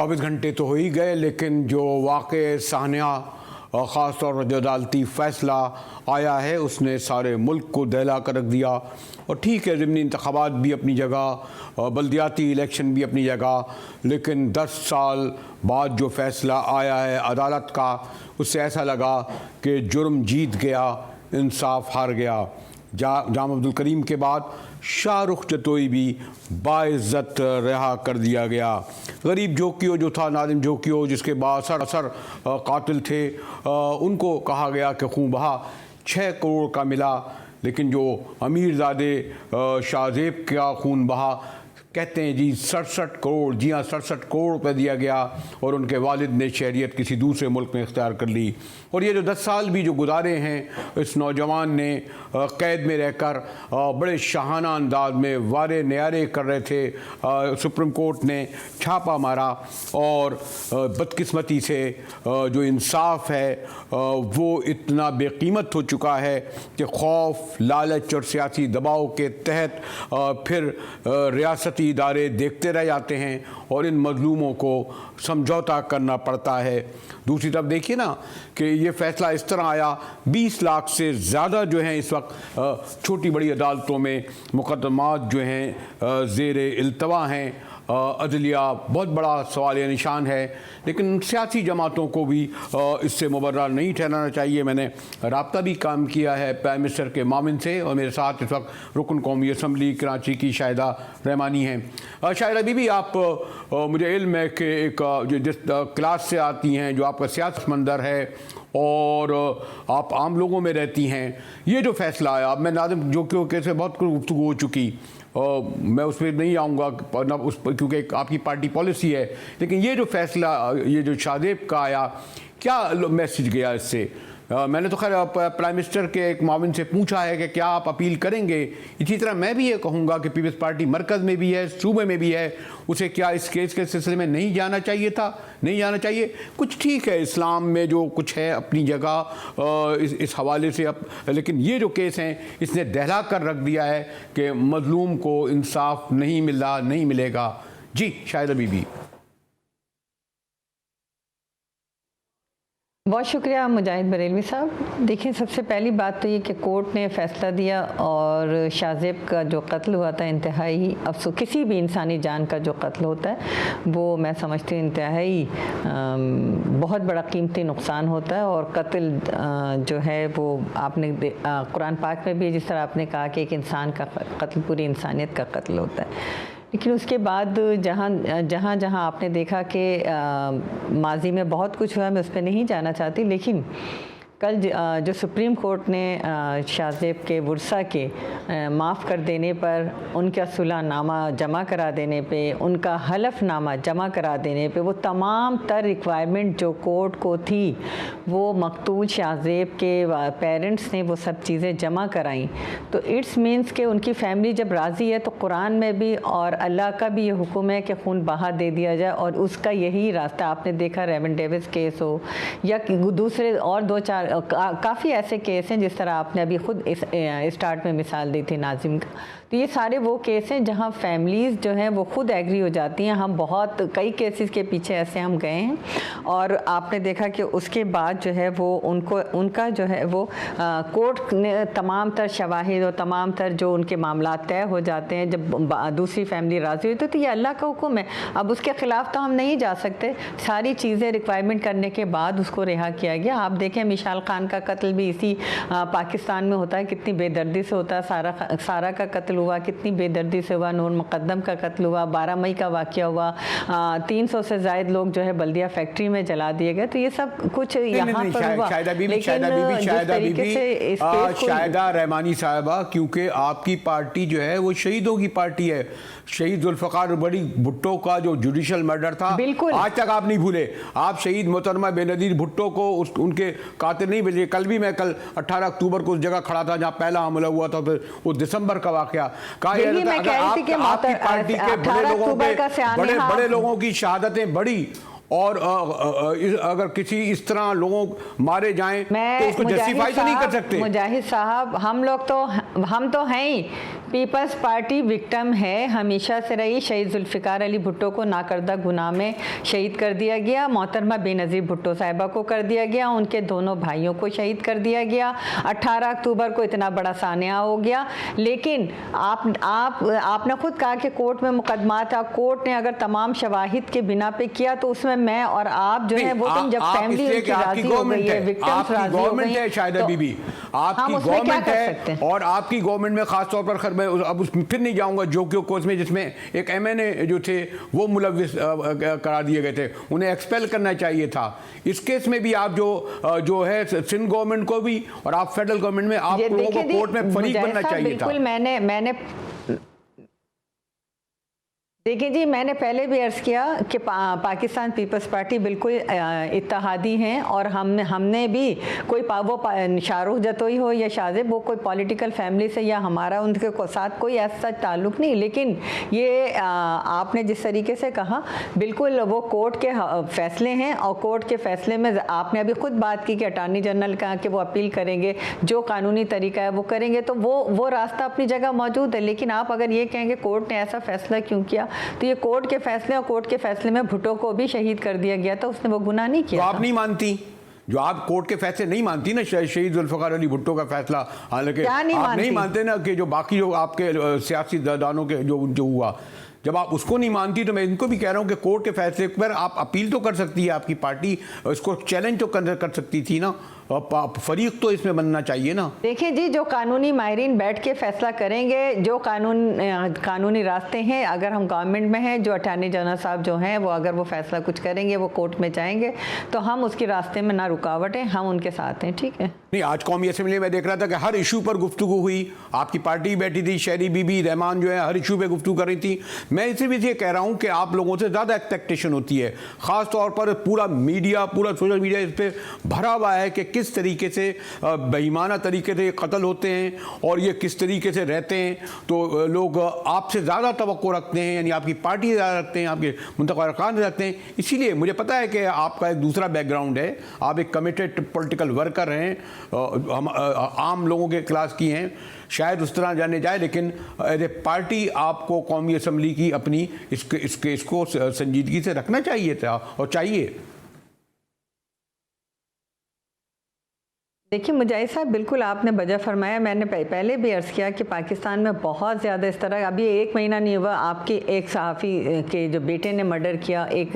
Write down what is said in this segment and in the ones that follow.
24 घंटे तो हो ही गए, लेकिन जो वाक़े साहनिया ख़ास तौर पर जो अदालती फ़ैसला आया है उसने सारे मुल्क को दहला कर रख दिया। और ठीक है, ज़िमनी इंतख़ाबात भी अपनी जगह, बल्दियाती इलेक्शन भी अपनी जगह, लेकिन 10 साल बाद जो फ़ैसला आया है अदालत का, उससे ऐसा लगा कि जुर्म जीत गया, इंसाफ हार गया। जाम अब्दुल करीम के बाद शाहरुख जतोई भी बाइज़्ज़त रिहा कर दिया गया। गरीब जोकियो जो था, नादिम जोकियो, जिसके बासर असर कातिल थे, उनको कहा गया कि खून बहा 6 करोड़ का मिला, लेकिन जो अमीरज़ादे शाहजेब का खून बहा, कहते हैं जी 67 करोड़, जी हाँ 67 करोड़ रुपये दिया गया, और उनके वालिद ने शहरियत किसी दूसरे मुल्क में इख्तियार कर ली। और ये जो 10 साल भी जो गुजारे हैं इस नौजवान ने कैद में रहकर बड़े शाहाना अंदाज में वारे न्यारे कर रहे थे। सुप्रीम कोर्ट ने छापा मारा और बदकिस्मती से जो इंसाफ है वो इतना बेकीमत हो चुका है कि खौफ, लालच और सियासी दबाव के तहत फिर रियासती इदारे देखते रह जाते हैं और इन मजलूमों को समझौता करना पड़ता है। दूसरी तरफ देखिए ना कि ये फ़ैसला इस तरह आया, 20 लाख से ज़्यादा जो हैं इस वक्त छोटी बड़ी अदालतों में मुकदमात जो हैं ज़ेरे इल्तवा हैं। अदलिया बहुत बड़ा सवाल निशान है, लेकिन सियासी जमातों को भी इससे मुबर्रा नहीं ठहराना चाहिए। मैंने राब्ता भी काम किया है प्राइम मिनिस्टर के मामिन से, और मेरे साथ इस वक्त रुकन कौमी असम्बली कराची की शाहिदा रहमानी हैं। शाहिदा बीबी, आप मुझे इल्म है कि एक जो जिस क्लास से आती हैं, जो आपका सियासत मंदर है और आप आम लोगों में रहती हैं, ये जो फ़ैसला आया, अब मैं नादिम जोकियो के से बहुत कुछ गुफ्तगू हो चुकी, मैं उस पर नहीं आऊँगा क्योंकि आपकी पार्टी पॉलिसी है, लेकिन ये जो फ़ैसला, ये जो शाहजेब का आया, क्या मैसेज गया इससे? मैंने तो खैर प्राइम मिनिस्टर के एक माविन से पूछा है कि क्या आप अपील करेंगे। इसी तरह मैं भी ये कहूँगा कि पीपल्स पार्टी मरकज़ में भी है, सूबे में भी है, उसे क्या इस केस के सिलसिले में नहीं जाना चाहिए था, नहीं जाना चाहिए? कुछ ठीक है, इस्लाम में जो कुछ है अपनी जगह इस हवाले से लेकिन ये जो केस हैं इसने दहला कर रख दिया है कि मजलूम को इंसाफ नहीं मिला, नहीं मिलेगा। जी शाहिदा बीबी। बहुत शुक्रिया मुजाहिद बरेलवी साहब। देखिए, सबसे पहली बात तो ये कि कोर्ट ने फ़ैसला दिया और शाहजेब का जो कत्ल हुआ था इंतहाई अफसोस, किसी भी इंसानी जान का जो कत्ल होता है वो मैं समझती हूँ इंतहाई बहुत बड़ा कीमती नुकसान होता है। और कत्ल जो है वो आपने कुरान पाक में भी जिस तरह आपने कहा कि एक इंसान का कत्ल पूरी इंसानियत का कत्ल होता है, लेकिन उसके बाद जहाँ आपने देखा कि माजी में बहुत कुछ हुआ, मैं उस पर नहीं जाना चाहती, लेकिन कल जो सुप्रीम कोर्ट ने शाहजेब के वर्सा के माफ़ कर देने पर, उनका सुलहनामा जमा करा देने पे, उनका हलफनामा जमा करा देने पे, वो तमाम तर रिक्वायरमेंट जो कोर्ट को थी वो मकतूल शाहजेब के पेरेंट्स ने वो सब चीज़ें जमा कराई। तो इट्स मीन्स के उनकी फैमिली जब राज़ी है तो कुरान में भी और अल्लाह का भी ये हुक्म है कि खून बहा दे दिया जाए, और उसका यही रास्ता आपने देखा, रेवन डेविस केस हो या दूसरे और 2-4 काफ़ी ऐसे केस हैं, जिस तरह आपने अभी खुद स्टार्ट में मिसाल दी थी नाजिम का। तो ये सारे वो केस हैं जहाँ फैमिलीज़ जो हैं वो खुद एग्री हो जाती हैं। हम बहुत कई केसेस के पीछे ऐसे हम गए हैं, और आपने देखा कि उसके बाद जो है वो उनका जो है वो कोर्ट ने तमाम तर शवाहिद और तमाम तर जो उनके मामला तय हो जाते हैं जब दूसरी फैमिली राज़ी होती है। तो ये अल्लाह का हुक्म है, अब उसके ख़िलाफ़ तो हम नहीं जा सकते। सारी चीज़ें रिक्वायरमेंट करने के बाद उसको रिहा किया गया। आप देखें मिशाल खान का कत्ल भी इसी पाकिस्तान में होता है, कितनी बेदर्दी से होता है। सारा का कत्ल हुआ, कितनी बेदर्दी से हुआ। नूर मुकद्दम का कत्ल हुआ, 12 मई का वाक़या हुआ, 300 से ज़ायद लोग जो है बल्दिया फैक्ट्री में जला दिए गए। तो ये सब कुछ यहाँ पर हुआ। शाहिदा रहमानी साहिबा, क्योंकि आपकी पार्टी जो है वो शहीदों की पार्टी है। शहीद जुल्फ़िकार बड़ी भुट्टो का जो जुडिशल मर्डर था, आज तक आप नहीं भूले। आप शहीद मोहतरमा बेनज़ीर भुट्टो को उनके कातिल नहीं भेजे। कल 18 अक्टूबर को उस जगह खड़ा था जहाँ पहला हमला हुआ था, फिर वो दिसंबर का वाक़या। आपकी पार्टी के बड़े लोगों की शहादतें बढ़ी और अगर किसी इस तरह लोग मारे जाएं तो उसको जस्टिफाई तो नहीं कर सकते। मुजाहिद साहब, हम तो हैं ही, पीपल्स पार्टी विक्टिम है, हमेशा से रही। शहीद जुल्फ़िकार अली भुट्टो को नाकर्दा गुनाह में शहीद कर दिया गया, मोहतरमा बेनज़ीर भुट्टो साहिबा को कर दिया गया, उनके दोनों भाइयों को शहीद कर दिया गया। 18 अक्टूबर को इतना बड़ा सानिया हो गया। लेकिन आपने खुद कहा कि कोर्ट में मुकदमा था, कोर्ट ने अगर तमाम शवाहिद के बिना पे किया तो उसमें मैं और आप जो है वो तुम जब फैमिली उनकी राजी हो गई है, विक्टिम्स राजी हो गई है, शायद बीबी आपकी गवर्नमेंट है और आपकी गवर्नमेंट में खास तौर पर मैं अब फिर नहीं जाऊंगा जो केस में जिसमें एक एमएनए जो थे वो मुलव्विस करा दिए गए थे, उन्हें एक्सपेल करना चाहिए था। इस केस में भी आप जो है सिंध गवर्नमेंट को भी और आप फेडरल गवर्नमेंट में आप लोगों को कोर्ट में फरीक बनना चाहिए था। बिल्कुल, मैंने देखिए जी, मैंने पहले भी अर्ज़ किया कि पाकिस्तान पीपल्स पार्टी बिल्कुल इत्तेहादी हैं और हमने भी कोई वो शाहरुख जतोई हो या शाहजेब, वो कोई पॉलिटिकल फैमिली से या हमारा उनके साथ कोई ऐसा ताल्लुक़ नहीं। लेकिन ये आपने जिस तरीके से कहा, बिल्कुल वो कोर्ट के फ़ैसले हैं और कोर्ट के फ़ैसले में आपने अभी ख़ुद बात की कि अटॉर्नी जनरल कहा कि वो अपील करेंगे, जो कानूनी तरीका है वो करेंगे, तो वो रास्ता अपनी जगह मौजूद है। लेकिन आप अगर ये कहेंगे कोर्ट ने ऐसा फ़ैसला क्यों किया, तो ये कोर्ट के फैसले, और कोर्ट के फैसले में भुट्टो को भी शहीद कर दिया गया था, उसने वो गुनाह नहीं किया। तो आप नहीं मानती, जो आप कोर्ट के फैसले नहीं मानती ना, शहीद जुल्फ़िकार अली भुट्टो का फैसला, हालांकि आप नहीं मानते ना कि जो बाकी जो आपके सियासी दानों के जो हुआ, जब आप उसको नहीं मानती तो मैं इनको भी कह रहा हूं कि कोर्ट के फैसले पर आप अपील तो कर सकती है, आपकी पार्टी इसको चैलेंज तो कर सकती थी ना, फरीक तो इसमें बनना चाहिए ना। देखिए जी, जो कानूनी माहिरीन बैठ के फैसला करेंगे, जो कानूनी रास्ते हैं, अगर हम गवर्नमेंट में हैं, जो अटॉर्नी जनरल साहब जो हैं वो अगर वो फैसला कुछ करेंगे, वो कोर्ट में जाएंगे, तो हम उसके रास्ते में ना रुकावट है, हम उनके साथ हैं। ठीक है। नहीं, आज कौमी असेंबली में देख रहा था कि हर इशू पर गुफ्तगू हुई, आपकी पार्टी बैठी थी, शहरी बीबी रहमान जो है हर इशू पे गुफ्तगू कर रही थी। मैं सिर्फ ये कह रहा हूँ कि आप लोगों से ज़्यादा एक्सपेक्टेशन होती है, ख़ास तौर पर पूरा मीडिया, पूरा सोशल मीडिया इस पर भरा हुआ है कि किस तरीके से बेईमाना तरीके से कत्ल होते हैं और ये किस तरीके से रहते हैं। तो लोग आपसे ज़्यादा तवक्को रखते हैं, यानी आपकी पार्टी से ज़्यादा रखते हैं, आपके मुंतखब अरकान से रखते हैं। इसीलिए मुझे पता है कि आपका एक दूसरा बैकग्राउंड है, आप एक कमिटेड पॉलिटिकल वर्कर हैं, हम आम लोगों के क्लास की हैं, शायद उस तरह जाने जाए, लेकिन एज ए पार्टी आपको कौमी असम्बली की अपनी इसको संजीदगी से रखना चाहिए था और चाहिए। देखिए मुजाहिद साहब, बिल्कुल आपने वजह फरमाया। मैंने पहले भी अर्ज़ किया कि पाकिस्तान में बहुत ज़्यादा इस तरह, अभी 1 महीना नहीं हुआ, आपके एक सहाफ़ी के जो बेटे ने मर्डर किया, एक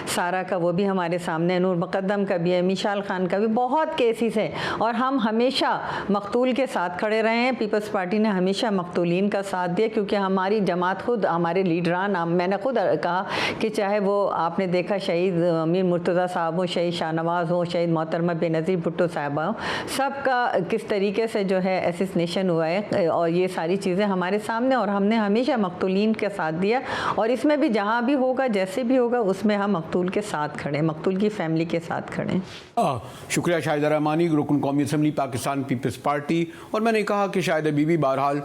सारा का, वो भी हमारे सामने, नूर मुक़द्दम का भी है, मिशाल खान का भी, बहुत केसेस हैं और हम हमेशा मकतूल के साथ खड़े रहे हैं। पीपल्स पार्टी ने हमेशा मकतूलीन का साथ दिया, क्योंकि हमारी जमात खुद, हमारे लीडरान, मैंने खुद कहा कि चाहे वो आपने देखा शहीद अमीर मुर्तज़ा साहब हो, शहीद शाहनवाज़ हो, शहीद मोहतरमा बेनज़ीर भुट्टो साहिबा हो, सबका किस तरीके से जो है एसिसनेशन हुआ है और ये सारी चीज़ें हमारे सामने, और हमने हमेशा मकतूलीन के साथ दिया और इसमें भी जहाँ भी होगा, जैसे भी होगा, उसमें हम मकतूल के साथ खड़े, मकतूल की फैमिली के साथ खड़े। शुक्रिया शाहिदा रहमानी, रुकन कौमी असम्बली पाकिस्तान पीपल्स पार्टी। और मैंने कहा कि शाहिदा बीबी बहरहाल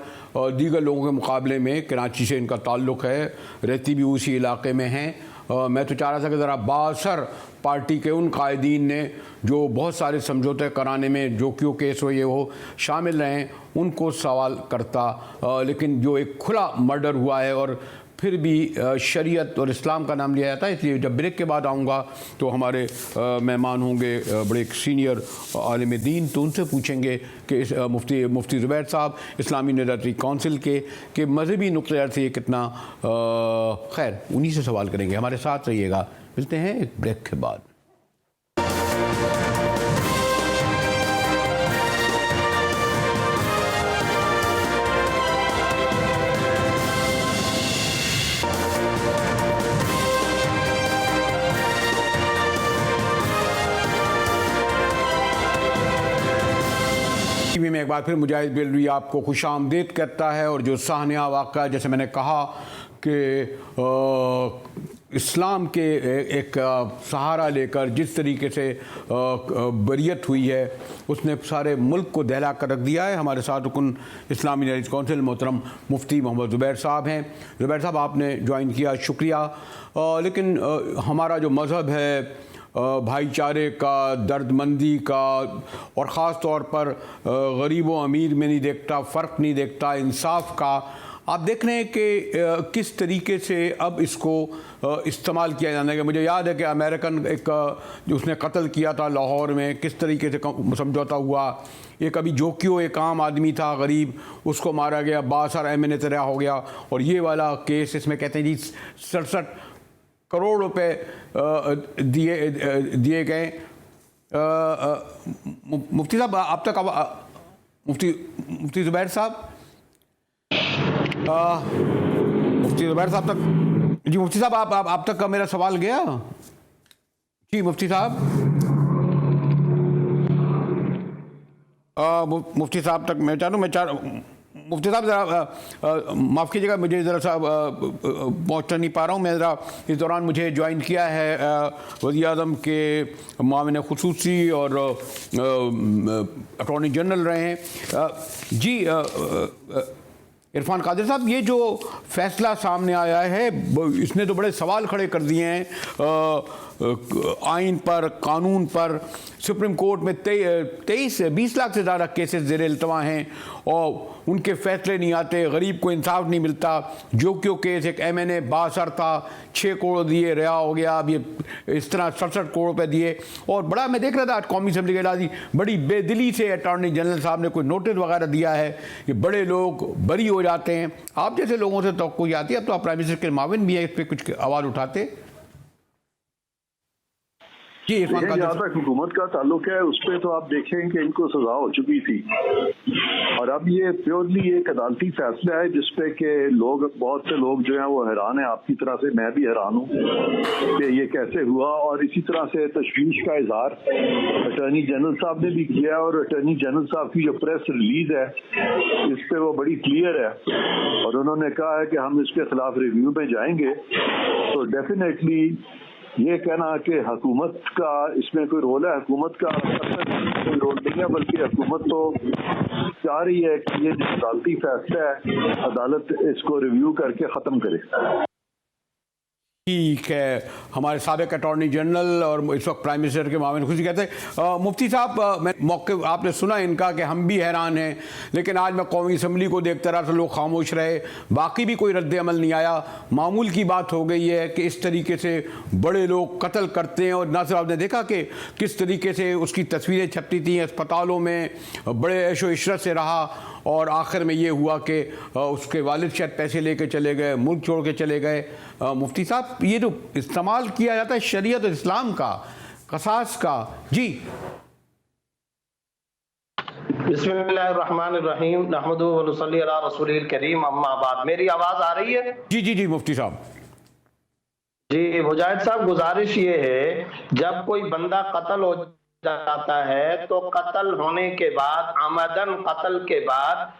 दीगर लोगों के मुकाबले में कराची से इनका ताल्लुक़ है, रहती भी उसी इलाके में हैं। मैं तो चाह रहा था कि ज़रा बासर पार्टी के उन कायदीन ने जो बहुत सारे समझौते कराने में जो क्यों केस हो ये हो शामिल रहें, उनको सवाल करता, लेकिन जो एक खुला मर्डर हुआ है और फिर भी शरीयत और इस्लाम का नाम लिया जाता है। इसलिए जब ब्रेक के बाद आऊँगा तो हमारे मेहमान होंगे बड़े खीनियर आलिम दीन, तो उनसे पूछेंगे कि मुफ्ती ज़ुबैर साहब इस्लामी निगरानी काउंसिल के मजहबी नुक्ते से ये कितना, खैर उन्हीं से सवाल करेंगे। हमारे साथ रहिएगा, मिलते हैं एक ब्रेक के बाद। में एक बार फिर मुजाहिद बेलवी आपको खुशामदीद करता है। और जो साहनिया वाक़ा, जैसे मैंने कहा कि इस्लाम के एक सहारा लेकर जिस तरीके से बरियत हुई है उसने सारे मुल्क को दहला कर रख दिया है। हमारे साथ रुकन इस्लामी नॉलेज काउंसिल मोहतरम मुफ्ती मोहम्मद ज़ुबैर साहब हैं। ज़ुबैर साहब, आपने ज्वाइन किया, शुक्रिया। लेकिन हमारा जो मज़हब है भाईचारे का, दर्दमंदी का, और ख़ास तौर पर गरीब व अमीर में नहीं देखता, फ़र्क नहीं देखता, इंसाफ का। आप देख रहे हैं कि किस तरीके से अब इसको इस्तेमाल किया जाने लगा। मुझे याद है कि अमेरिकन एक जो उसने कत्ल किया था लाहौर में, किस तरीके से समझौता हुआ। एक अभी जोकियो एक आम आदमी था गरीब, उसको मारा गया, 62 MNA तरह हो गया। और ये वाला केस, इसमें कहते हैं जी 67 करोड़ रुपए दिए गए। मुफ्ती साहब आप तक मुफ्ती ज़ुबैर साहब मुफ्ती ज़ुबैर साहब तक जी, मुफ्ती साहब आप तक का मेरा सवाल गया जी? मुफ्ती साहब मुफ्ती साहब तक मैं मुफ्ती साहब ज़रा माफ़ कीजिएगा, मुझे ज़रा सा पहुँच नहीं पा रहा हूँ मैं। ज़रा इस दौरान मुझे ज्वाइन किया है वज़ीर आज़म के मामले खुसूसी और अटॉर्नी जनरल रहे हैं जी इरफान कादिर साहब। ये जो फैसला सामने आया है इसने तो बड़े सवाल खड़े कर दिए हैं आइन पर, कानून पर। सुप्रीम कोर्ट में 20 लाख से ज़्यादा केसेस ज़ेर इल्तवा हैं और उनके फैसले नहीं आते, गरीब को इंसाफ नहीं मिलता। जो क्यों केस एक MNA 62 था, 6 करोड़ दिए, रिहा हो गया। अब ये इस तरह 67 करोड़ रुपये दिए। और बड़ा मैं देख रहा था आज कौमी असम्बली के इलाजी बड़ी बेदिली से अटॉर्नी जनरल साहब ने कोई नोटिस वगैरह दिया है कि बड़े लोग बरी हो जाते हैं। आप जैसे लोगों से तो कोई आती है, अब तो आप प्राइम मिनिस्टर के माविन भी है, इस पर कुछ आवाज़ उठाते जी? जहाँ तक हुकूमत का ताल्लुक है उस पर तो आप देखें कि इनको सजा हो चुकी थी और अब ये प्योरली एक अदालती फैसला है जिसपे कि बहुत से लोग जो हैं वो हैरान है। आपकी तरह से मैं भी हैरान हूँ कि ये कैसे हुआ। और इसी तरह से तशवीश का इजहार अटॉर्नी जनरल साहब ने भी किया और अटॉर्नी जनरल साहब की जो प्रेस रिलीज है इस पे वो बड़ी क्लियर है और उन्होंने कहा है कि हम इसके खिलाफ रिव्यू में जाएंगे। तो डेफिनेटली ये कहना कि हुकूमत का इसमें कोई रोल है, हुकूमत का कोई रोल नहीं है, बल्कि हुकूमत तो चाह रही है कि ये जो अदालती फैसला है अदालत इसको रिव्यू करके ख़त्म करे। ठीक है, हमारे साबिक अटॉर्नी जनरल और इस वक्त प्राइम मिनिस्टर के मामले खुशी कहते हैं। मुफ्ती साहब, मैं मौके आपने सुना इनका कि हम भी हैरान हैं, लेकिन आज मैं कौमी असम्बली को देखता रहा तो लोग खामोश रहे, बाकी भी कोई रद्द अमल नहीं आया। मामूल की बात हो गई है कि इस तरीके से बड़े लोग कत्ल करते हैं। और ना सिर्फ आपने देखा कि किस तरीके से उसकी तस्वीरें छपती थी अस्पतालों में, बड़े ऐशो इशरत से रहा और आखिर में ये हुआ कि उसके वालिद शायद पैसे लेके चले गए, मुल्क छोड़ के चले गए। मुफ्ती साहब, ये जो इस्तेमाल किया जाता है शरीयत और इस्लाम का, कसास का, जी? बिस्मिल्लाहिर्रहमानिर्रहीम, नहमदुहु व नुसल्ली अला रसूलिल करीम, अम्मा बाद। मेरी आवाज आ रही है? जी जी जी मुफ्ती साहब। जी मुजाहिद साहब, गुजारिश ये है जब कोई बंदा कत्ल हो जाता है तो कत्ल होने के बाद, आमदन कत्ल के बाद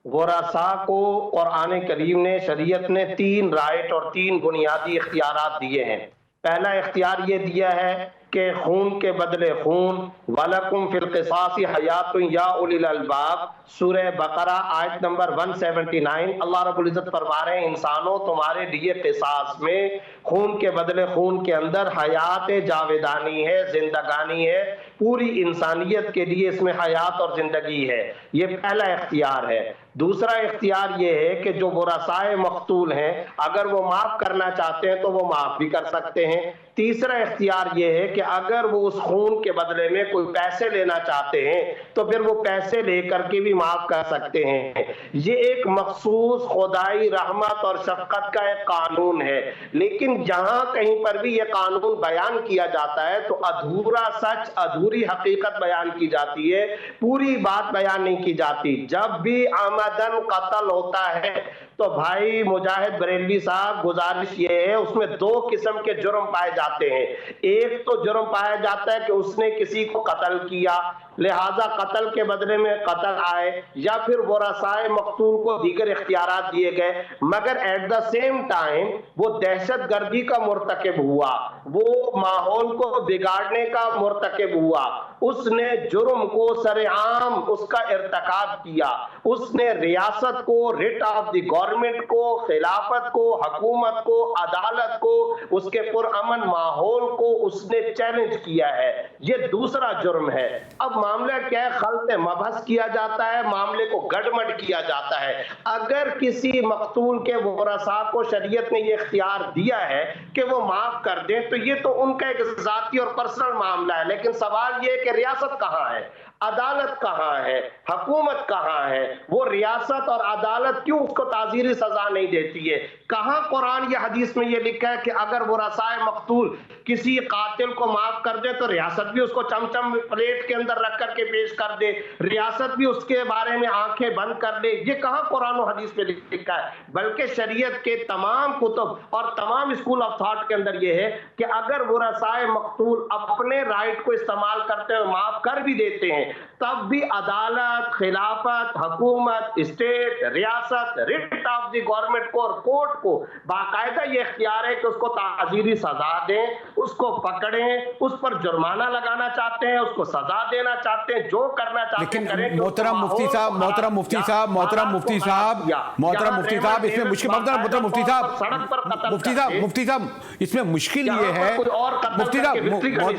वरासा को कुरान करीम ने, शरीयत ने 3 राइट और 3 बुनियादी इख्तियारात दिए हैं। पहला इख्तियार ये दिया है कि खून के बदले खून, वलकुम फिल क़िसासी हयातुन या उलिल अलबाब, सूरह बकरा आयत नंबर 179। अल्लाह रब्बुल इज्जत फरमा रहे हैं, इंसानों तुम्हारे लिए क़िसास में खून के बदले खून के अंदर हयात जावेदानी है, जिंदगानी है। पूरी इंसानियत के लिए इसमें हयात और जिंदगी है। ये पहला इख्तियार है। दूसरा इख्तियार ये है कि जो वरासाए मक़तूल हैं अगर वो माफ करना चाहते हैं तो वो माफ भी कर सकते हैं। तीसरा इख्तियार ये है कि अगर वो उस खून के बदले में कोई पैसे लेना चाहते हैं तो फिर वो पैसे लेकर के भी माफ कर सकते हैं। ये एक मखसूस खुदाई रहमत और शफकत का एक कानून है। लेकिन जहां कहीं पर भी ये कानून बयान किया जाता है तो अधूरा सच, अधूरी हकीकत बयान की जाती है, पूरी बात बयान नहीं की जाती। जब भी आमदन कत्ल होता है तो भाई मुजाहिद बरेलवी साहब, गुजारिश ये है, उसमें 2 किस्म के जुर्म पाए जाते हैं। एक तो जुर्म पाया जाता है कि उसने किसी को कत्ल किया, लिहाजा कत्ल के बदले में कत्ल आए, या फिर वरसाए मकतूल को दीगर इख्तियारात दिए गए, मगर एट द सेम टाइम वो दहशत गर्दी का मुर्तकिब हुआ, वो माहौल को बिगाड़ने का मुर्तकिब हुआ, उसने जुर्म को सरेआम उसका इर्तकाब किया, उसने रियासत को, रिट ऑफ द गवर्नमेंट को, खिलाफत को, हुकूमत को, अदालत को, उसके पुरअमन माहौल को उसने चैलेंज किया है। ये दूसरा जुर्म है। अब मामला क्या है, खल्त मबहस किया जाता है, मामले को गड़बड़ किया जाता है। अगर किसी मकतूल के वरसा को शरीयत ने ये इख्तियार दिया है कि वो माफ कर दें, तो ये तो उनका एक ज़ाती और पर्सनल मामला है, लेकिन सवाल ये है कि रियासत कहाँ है, अदालत कहाँ है, हुकूमत कहाँ है? वो रियासत और अदालत क्यों उसको ताज़ीरी सजा नहीं देती है? कहाँ कुरान या हदीस में ये लिखा है कि अगर वो रसाए मकतूल किसी कातिल को माफ कर दे तो रियासत भी उसको चमचम प्लेट के अंदर रख करके पेश कर दे, रियासत भी उसके बारे में आंखें बंद कर ले? ये कहाँ कुरान और हदीस में लिखा है? बल्कि शरीयत के तमाम कुतुब और तमाम स्कूल ऑफ थॉट के अंदर ये है कि अगर वो रसाए मकतूल अपने राइट को इस्तेमाल करते हुए माफ कर भी देते हैं, तब भी अदालत, खिलाफत, हुकूमत, स्टेट, रियासत, रिट ऑफ द गवर्नमेंट को और कोर्ट को बाकायदा ये इख्तियार है कि उसको ताज़ीरी सजा दें, उसको पकड़ें, उस पर जुर्माना लगाना चाहते हैं, उसको सजा देना चाहते हैं, जो करना चाहते हैं। लेकिन मोहतरम मुफ्ती साहब, मोहतरम मुफ्ती साहब, मोहतरम मुफ्ती साहब, मोहतरम मुफ्ती साहब, इसमें मुश्किल, मोहतरम मुफ्ती साहब, मुफ्ती साहब, इसमें मुश्किल ये है, मुफ्ती साहब,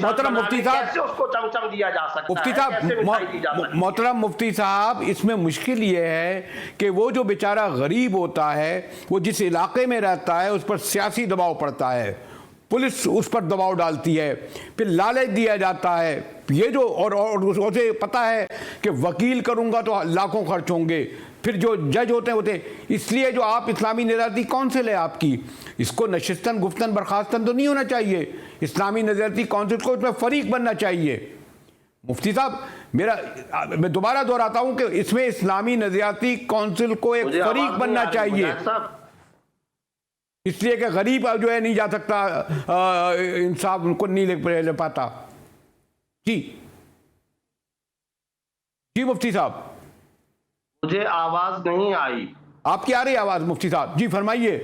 मोहतरम मुफ्ती साहब, उसको चमचम दिया जा सकता है, मुफ्ती साहब, मोहतरम मुफ्ती साहब, इसमें मुश्किल ये है कि वो जो बेचारा गरीब होता है, वो जिस इलाके में रहता है उस पर सियासी दबाव पड़ता है, पुलिस उस पर दबाव डालती है, फिर लालच दिया जाता है, ये जो और उसे पता है कि वकील करूंगा तो लाखों खर्च होंगे, फिर जो जज होते हैं, इसलिए जो आप इस्लामी नज़रियाती कौंसिल है आपकी, इसको नशिस्तन गुफ्तन बर्खास्तन तो नहीं होना चाहिए, इस्लामी नज़रियाती कौंसिल को इसमें फरीक बनना चाहिए। मुफ्ती साहब, मैं दोबारा दोहराता हूं कि इसमें इस्लामी नज़रियाती कौंसिल को एक फरीक बनना चाहिए, इसलिए कि गरीब जो है नहीं जा सकता, इंसाफ उनको नहीं ले पाता। जी जी मुफ्ती साहब, मुझे आवाज नहीं आई। आपकी आ रही आवाज मुफ्ती साहब? जी फरमाइए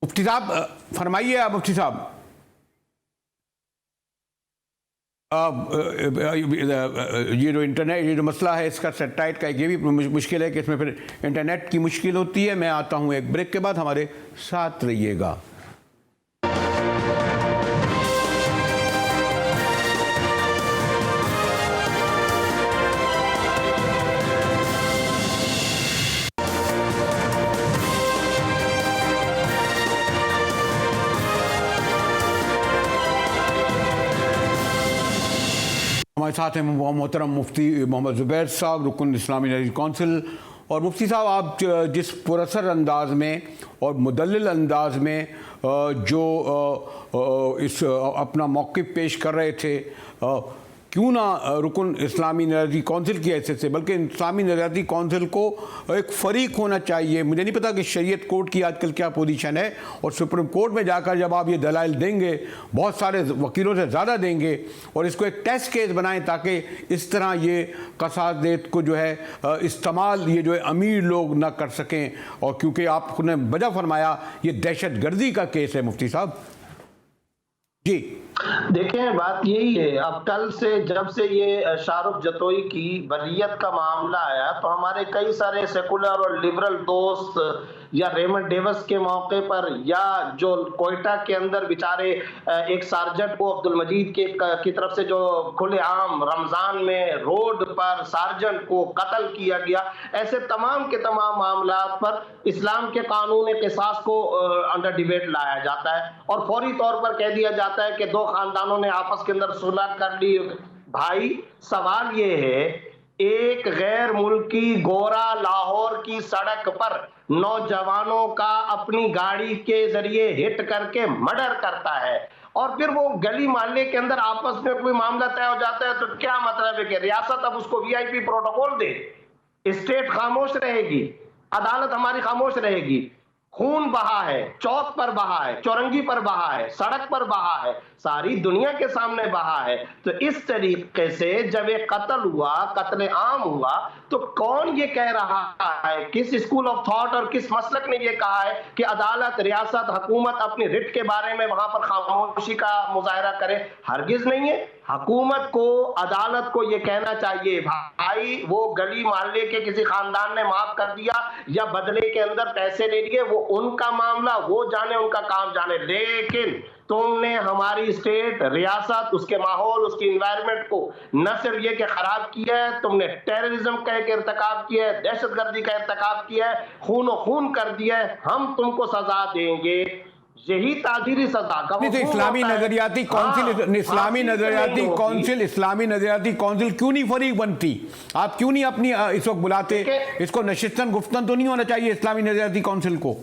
मुफ्ती साहब, फरमाइए आप मुफ्ती साहब। ये जो इंटरनेट, ये जो मसला है इसका सेटेलाइट का, ये भी मुश्किल है कि इसमें फिर इंटरनेट की मुश्किल होती है। मैं आता हूं एक ब्रेक के बाद, हमारे साथ रहिएगा। हमारे साथ हैं मोहतरम मुफ्ती मोहम्मद ज़ुबैर साहब, रुकन इस्लामी नज़रियाती कौंसिल। और मुफ्ती साहब, आप जिस पुरअसर अंदाज में और मुदल्लिल अंदाज में जो इस अपना मौक़िफ़ पेश कर रहे थे, क्यों ना रुकन इस्लामी नज़रियाती कौंसिल की हैसियत से, बल्कि इस्लामी नज़रियाती कौंसिल को एक फ़रीक होना चाहिए। मुझे नहीं पता कि शरीयत कोर्ट की आजकल क्या पोजीशन है, और सुप्रीम कोर्ट में जाकर जब आप ये दलाइल देंगे, बहुत सारे वकीलों से ज़्यादा देंगे, और इसको एक टेस्ट केस बनाएं ताकि इस तरह ये कसादेत को जो है इस्तेमाल ये जो है अमीर लोग ना कर सकें। और क्योंकि आपने वजह फरमाया ये दहशत गर्दी का केस है मुफ्ती साहब। जी देखें, बात यही है, अब कल से जब से ये शाहरुख जतोई की बरियत का मामला आया, तो हमारे कई सारे सेकुलर और लिबरल दोस्त या रेमंड डेविस के मौके पर, या जो कोयटा के अंदर बेचारे एक सार्जेंट को अब्दुल मजीद की तरफ से जो खुलेआम रमजान में रोड पर सार्जेंट को कत्ल किया गया, ऐसे तमाम के तमाम मामला पर इस्लाम के कानून क़िसास को अंडर डिबेट लाया जाता है, और फौरी तौर पर कह दिया जाता है कि दो खानदानों ने आपस के अंदर सुलह कर ली। भाई, सवाल ये है, एक गैर मुल्की गोरा लाहौर की सड़क पर नौजवानों का अपनी गाड़ी के जरिए हिट करके मर्डर करता है, और फिर वो गली मोहल्ले के अंदर आपस में कोई मामला तय हो जाता है, तो क्या मतलब है कि रियासत अब उसको वीआईपी प्रोटोकॉल दे, स्टेट खामोश रहेगी, अदालत हमारी खामोश रहेगी? खून बहा है, चौक पर बहा है, चौरंगी पर बहा है, सड़क पर बहा है, सारी दुनिया के सामने बहा है। तो इस तरीके से जब एक कत्ल हुआ, कत्ले आम हुआ, तो कौन ये कह रहा है, किस स्कूल ऑफ थॉट और किस मसलक ने ये कहा है कि अदालत, रियासत, हुकूमत अपनी रिट के बारे में वहां पर खामोशी का मुजाहरा करे? हरगिज नहीं है। हुकूमत को, अदालत को ये कहना चाहिए, भाई वो गली मोहल्ले के किसी खानदान ने माफ कर दिया या बदले के अंदर पैसे ले लिए, वो उनका मामला, वो जाने, उनका काम जाने, लेकिन तुमने हमारी स्टेट, रियासत, उसके माहौल, उसकी इन्वायरमेंट को न सिर्फ ये कि खराब किया है, तुमने टेररिज्म का एक इर्तिकाब किया है, दहशतगर्दी का इर्तिकाब किया है, खूनो खून कर दिया है, हम तुमको सजा देंगे। यही ताजीरी सजा का नहीं तो इस्लामी नजरियाती काउंसिल, इस्लामी नजरियाती काउंसिल, इस्लामी नजरियाती काउंसिल क्यों नहीं फरीक बनती? आप क्यों नहीं अपनी इस वक्त बुलाते? इसको नशिस्तन गुफ्तन तो नहीं होना चाहिए इस्लामी नजरियाती काउंसिल को?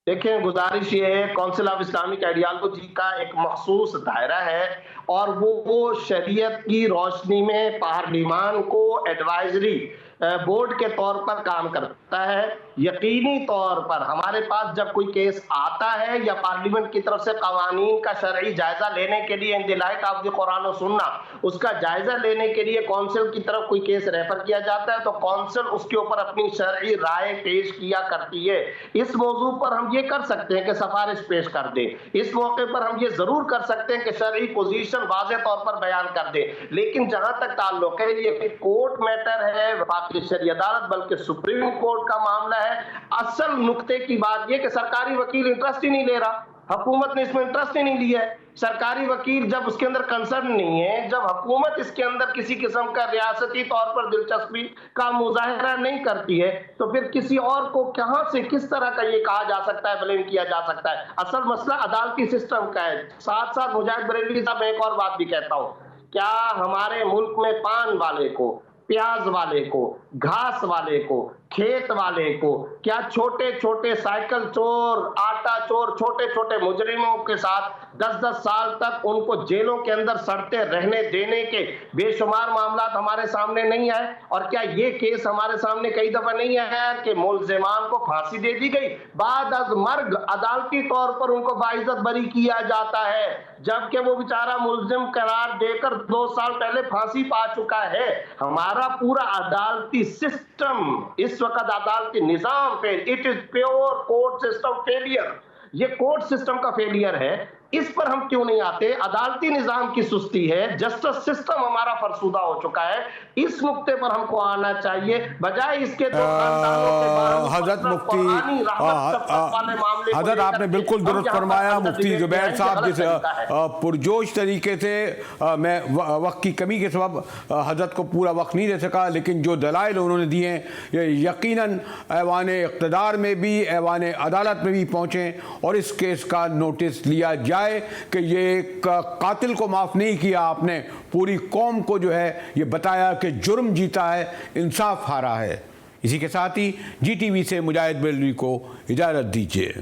देखिए, गुजारिश ये है, काउंसिल ऑफ इस्लामिक आइडियोलॉजी का एक मखसूस दायरा है और वो शरीयत की रोशनी में पार्लिमान को एडवाइजरी बोर्ड के तौर पर काम करता है। यकीनी तौर पर हमारे पास जब कोई केस आता है या पार्लियामेंट की तरफ से कवानीन का शरई जायजा लेने के लिए, in the light of the Quran और सुन्ना, उसका जायजा लेने के लिए काउंसिल की तरफ कोई केस रेफर किया जाता है, तो काउंसिल उसके ऊपर अपनी शरई राय पेश किया करती है। इस मौजू पर हम ये कर सकते हैं कि सिफारिश पेश कर दे, इस मौके पर हम ये जरूर कर सकते हैं कि शरई पोजीशन वाज़ेह तौर पर बयान कर दे। लेकिन जहां तक ताल्लुक है, ये कोर्ट मैटर है, वफाकी शरई अदालत बल्कि सुप्रीम कोर्ट का मामला है। असल नुक्ते की बात यह कि सरकारी वकील इंटरेस्ट ही नहीं ले रहा, हुकूमत ने इसमें इंटरेस्ट ही नहीं लिया है। सरकारी वकील जब उसके अंदर कंसर्न नहीं है, जब हुकूमत इसके अंदर किसी किस्म का रियासती तौर पर दिलचस्पी का मुजाहरा नहीं करती है, तो फिर किसी और को कहां से, किस तरह का ये कहा जा सकता है, ब्लेम किया जा सकता है? असल मसला अदालती सिस्टम का है। साथ साथ मुजाहिद बरेलवी साहब, मैं एक और बात भी कहता हूं, क्या हमारे मुल्क में पान वाले को, प्याज वाले को, घास वाले को, खेत वाले को, क्या छोटे छोटे साइकिल चोर, आटा चोर, छोटे छोटे मुजरिमों के साथ 10-10 साल तक उनको जेलों के अंदर सड़ते रहने देने के बेशुमार मामला हमारे सामने नहीं आए? और क्या ये केस हमारे सामने कई दफा नहीं आया कि मुल्जिमान को फांसी दे दी गई, बाद अज मर्ग अदालती तौर पर उनको बाइज्जत बरी किया जाता है, जबकि वो बेचारा मुल्जिम करार देकर 2 साल पहले फांसी पा चुका है? हमारा पूरा अदालती सिस्टम, इस वक्त अदालती निजाम fail, it is pure court system failure. ये कोर्ट सिस्टम का फेलियर है। इस पर हम क्यों नहीं आते? अदालती निजाम की सुस्ती है, जस्टिस सिस्टम हमारा फरसुदा हो चुका है। इस नुक्ते पर हमको आना चाहिए, बजाय इसके हजरत मुफ्ती, हजरत आपने बिल्कुल दुरुस्त फरमाया। मुफ्ती जुबैर साहब जिस पुरजोश तरीके से, मैं वक्त की कमी के सबब हजरत को पूरा वक्त नहीं दे सका, लेकिन जो दलाइल उन्होंने दिए ये यकीनन ऐवान इक़्तिदार में भी, ऐवान अदालत में भी पहुँचें और इस केस का नोटिस लिया जाए कि ये कातिल को माफ नहीं किया आपने, पूरी कौम को जो है ये बताया कि जुर्म जीता है, इंसाफ हारा है। इसी के साथ ही GTV से मुजाहिद बरेलवी को इजाज़त दीजिए।